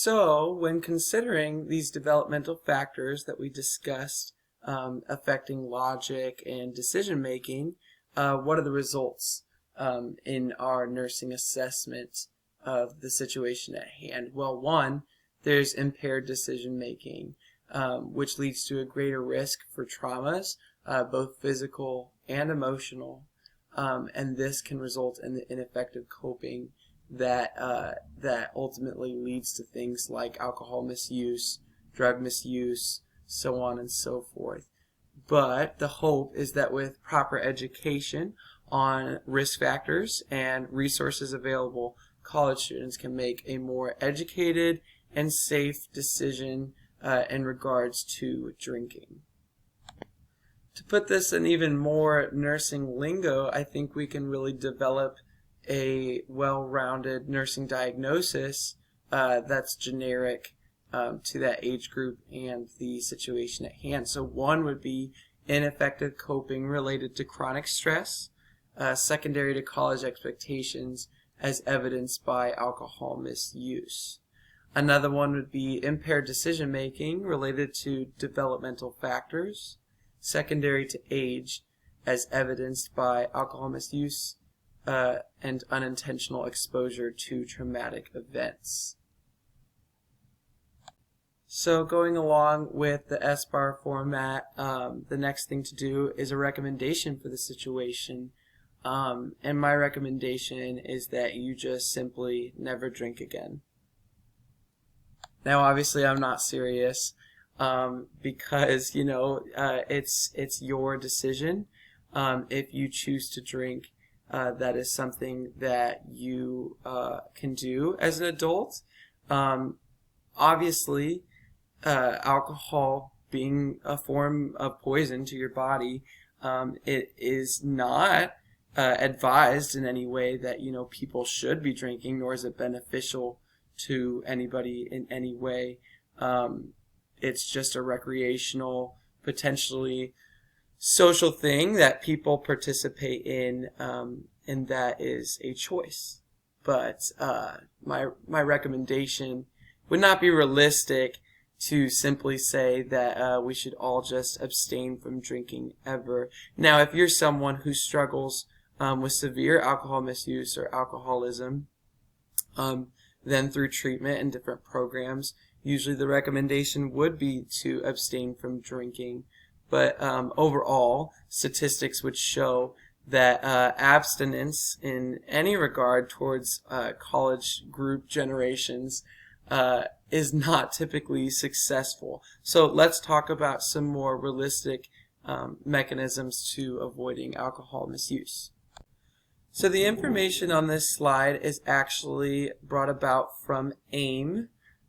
So, when considering these developmental factors that we discussed affecting logic and decision making, what are the results in our nursing assessment of the situation at hand? Well, one, there's impaired decision making, which leads to a greater risk for traumas, both physical and emotional, and this can result in the ineffective coping that ultimately leads to things like alcohol misuse, drug misuse, so on and so forth. But the hope is that with proper education on risk factors and resources available, college students can make a more educated and safe decision in regards to drinking. To put this in even more nursing lingo, I think we can really develop a well-rounded nursing diagnosis that's generic to that age group and the situation at hand. So one would be ineffective coping related to chronic stress, secondary to college expectations as evidenced by alcohol misuse. Another one would be impaired decision making related to developmental factors, secondary to age as evidenced by alcohol misuse and unintentional exposure to traumatic events. So going along with the SBAR format, the next thing to do is a recommendation for the situation. And my recommendation is that you just simply never drink again. Now obviously I'm not serious because it's your decision. If you choose to drink, that is something that you can do as an adult. Obviously, alcohol being a form of poison to your body, it is not advised in any way that people should be drinking, nor is it beneficial to anybody in any way. It's just a recreational, potentially social thing that people participate in, and that is a choice. But my recommendation would not be realistic to simply say that we should all just abstain from drinking ever. Now, if you're someone who struggles with severe alcohol misuse or alcoholism, then through treatment and different programs, usually the recommendation would be to abstain from drinking. But overall, statistics would show that abstinence in any regard towards college group generations is not typically successful. So let's talk about some more realistic mechanisms to avoiding alcohol misuse. So the information on this slide is actually brought about from AIM.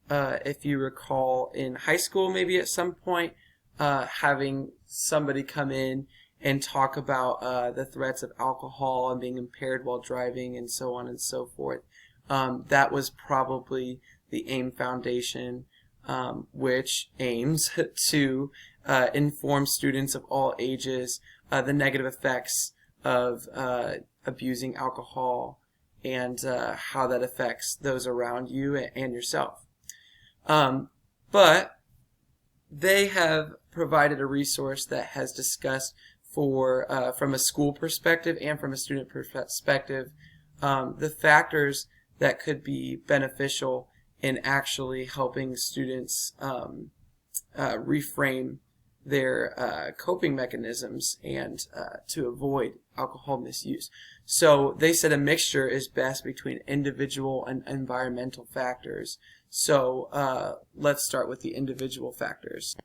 If you recall, in high school, maybe at some point, having somebody come in and talk about the threats of alcohol and being impaired while driving and so on and so forth. That was probably the AIM Foundation, which aims to inform students of all ages the negative effects of abusing alcohol and how that affects those around you and yourself. But they have provided a resource that has discussed from a school perspective and from a student perspective the factors that could be beneficial in actually helping students reframe their coping mechanisms and to avoid alcohol misuse. So they said a mixture is best between individual and environmental factors. So let's start with the individual factors.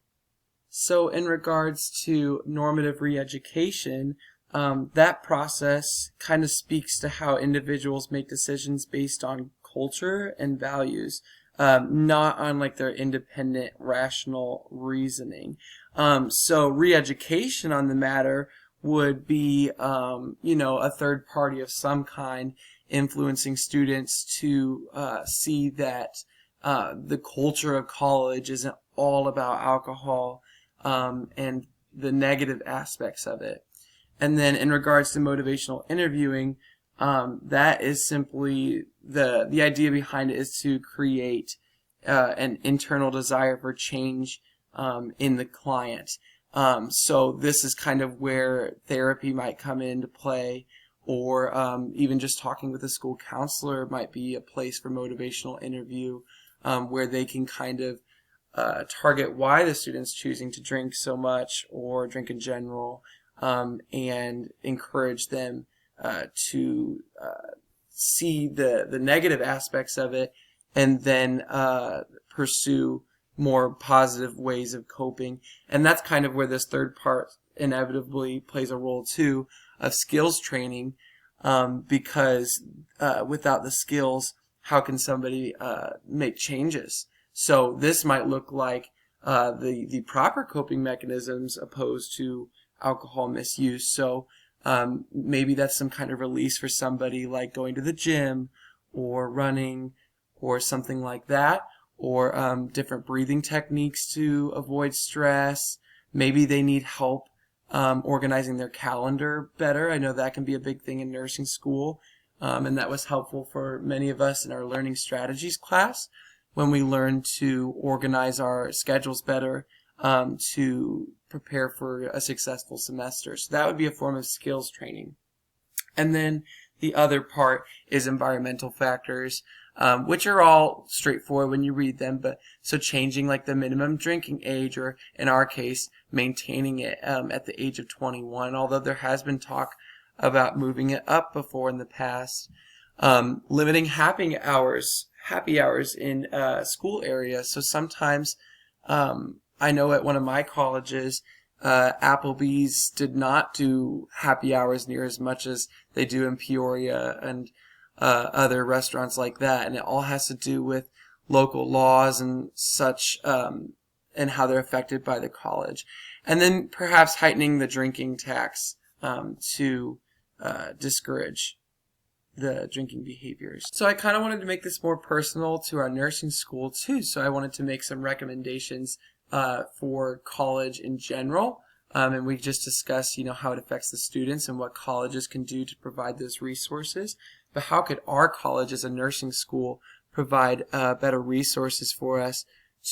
So in regards to normative re-education, that process kind of speaks to how individuals make decisions based on culture and values, not on like their independent rational reasoning. So re-education on the matter would be a third party of some kind influencing students to see that the culture of college isn't all about alcohol and the negative aspects of it. And then in regards to motivational interviewing, that is simply the idea behind it is to create an internal desire for change in the client. So this is kind of where therapy might come into play, or even just talking with a school counselor might be a place for motivational interview, where they can kind of target why the student's choosing to drink so much or drink in general, and encourage them to see the negative aspects of it, and then pursue more positive ways of coping. And that's kind of where this third part inevitably plays a role too, of skills training, because without the skills, how can somebody make changes? So this might look like the proper coping mechanisms opposed to alcohol misuse. So maybe that's some kind of release for somebody, like going to the gym or running or something like that, or different breathing techniques to avoid stress. Maybe they need help organizing their calendar better. I know that can be a big thing in nursing school, and that was helpful for many of us in our learning strategies class when we learned to organize our schedules better to prepare for a successful semester. So that would be a form of skills training. And then the other part is environmental factors, which are all straightforward when you read them. But so changing like the minimum drinking age, or in our case, maintaining it at the age of 21, although there has been talk about moving it up before in the past. Limiting happy hours in school areas. So sometimes I know at one of my colleges, Applebee's did not do happy hours near as much as they do in Peoria and other restaurants like that. And it all has to do with local laws and such, and how they're affected by the college. And then perhaps heightening the drinking tax to discourage the drinking behaviors. So I kind of wanted to make this more personal to our nursing school too. So I wanted to make some recommendations for college in general. And we just discussed, how it affects the students and what colleges can do to provide those resources. But how could our college as a nursing school provide better resources for us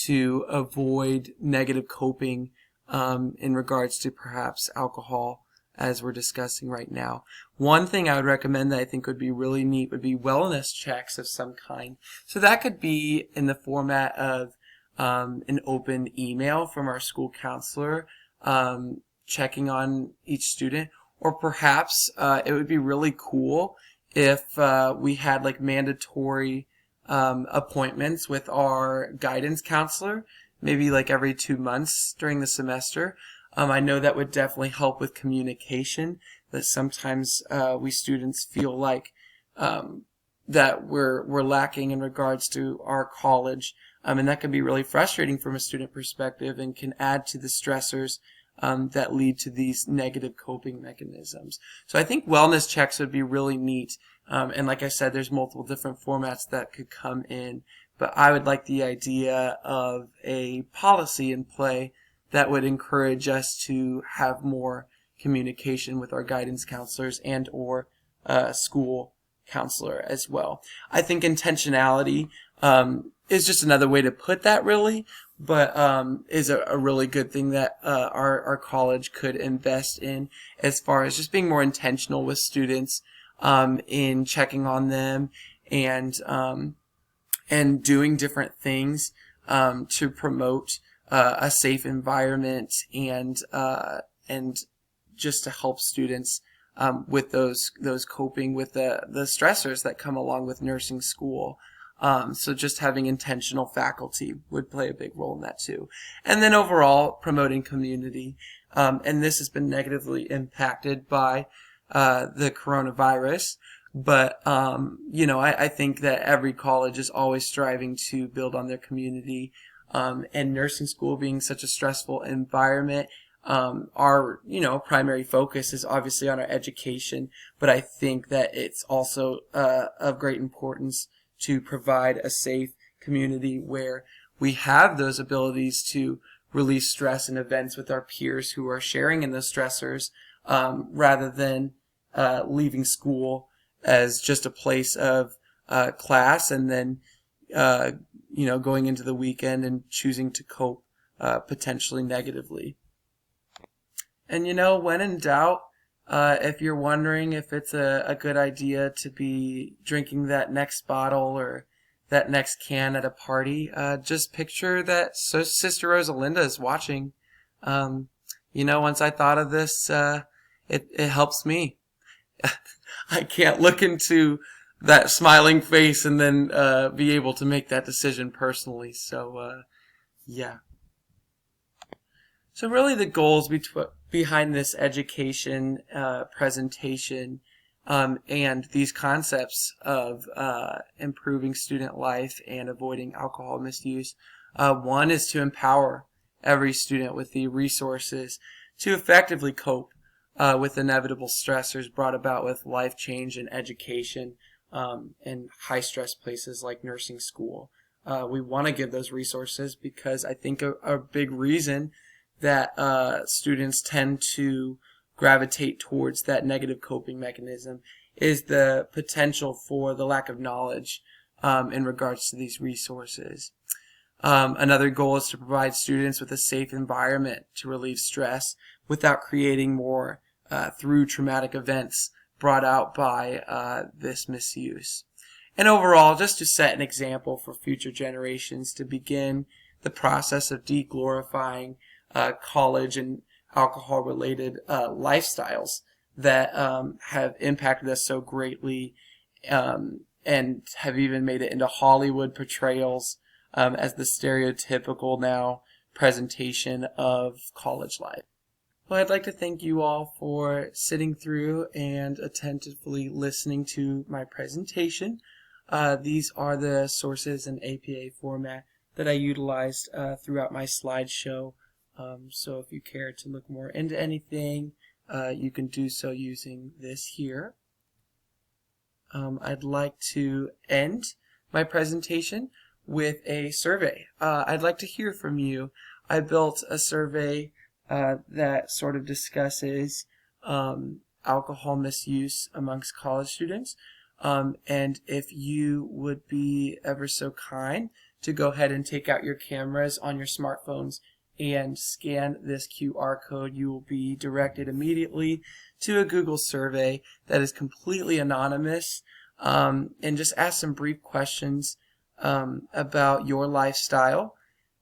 to avoid negative coping in regards to perhaps alcohol, as we're discussing right now? One thing I would recommend that I think would be really neat would be wellness checks of some kind. So that could be in the format of an open email from our school counselor checking on each student, or perhaps it would be really cool if we had like mandatory appointments with our guidance counselor, maybe like every 2 months during the semester. I know that would definitely help with communication, that sometimes we students feel like that we're lacking in regards to our college, and that can be really frustrating from a student perspective and can add to the stressors that lead to these negative coping mechanisms. So I think wellness checks would be really neat, and like I said, there's multiple different formats that could come in, but I would like the idea of a policy in play that would encourage us to have more communication with our guidance counselors and or school counselor as well. I think intentionality is just another way to put that, really, but is a really good thing that our college could invest in, as far as just being more intentional with students in checking on them and doing different things to promote a safe environment and just to help students with those coping with the stressors that come along with nursing school. So just having intentional faculty would play a big role in that too. And then overall promoting community. And this has been negatively impacted by the coronavirus. But, I think that every college is always striving to build on their community. And nursing school being such a stressful environment, our, primary focus is obviously on our education, but I think that it's also of great importance to provide a safe community where we have those abilities to release stress in events with our peers who are sharing in those stressors, rather than leaving school as just a place of class and then going into the weekend and choosing to cope potentially negatively. And when in doubt, if you're wondering if it's a good idea to be drinking that next bottle or that next can at a party, just picture that Sister Rosalinda is watching. Once I thought of this, it helps me. I can't look into that smiling face and then be able to make that decision personally. So, yeah. So really the goals behind this education presentation and these concepts of improving student life and avoiding alcohol misuse, one is to empower every student with the resources to effectively cope with inevitable stressors brought about with life change and education in high stress places like nursing school. We want to give those resources because I think a big reason that students tend to gravitate towards that negative coping mechanism is the potential for the lack of knowledge in regards to these resources. Another goal is to provide students with a safe environment to relieve stress without creating more through traumatic events brought out by this misuse. And overall, just to set an example for future generations to begin the process of de-glorifying college and alcohol-related lifestyles that have impacted us so greatly and have even made it into Hollywood portrayals as the stereotypical now presentation of college life. Well, I'd like to thank you all for sitting through and attentively listening to my presentation. These are the sources in APA format that I utilized throughout my slideshow. So if you care to look more into anything, you can do so using this here. I'd like to end my presentation with a survey. I'd like to hear from you. I built a survey that sort of discusses alcohol misuse amongst college students. And if you would be ever so kind to go ahead and take out your cameras on your smartphones and scan this QR code, you will be directed immediately to a Google survey that is completely anonymous, and just ask some brief questions about your lifestyle.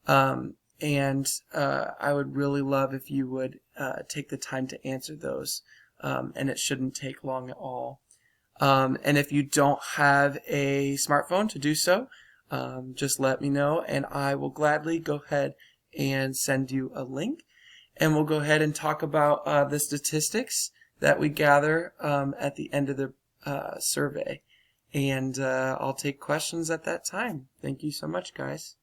And I would really love if you would take the time to answer those, and it shouldn't take long at all. And if you don't have a smartphone to do so, just let me know, and I will gladly go ahead and send you a link, and we'll go ahead and talk about the statistics that we gather at the end of the survey, and I'll take questions at that time. Thank you so much, guys.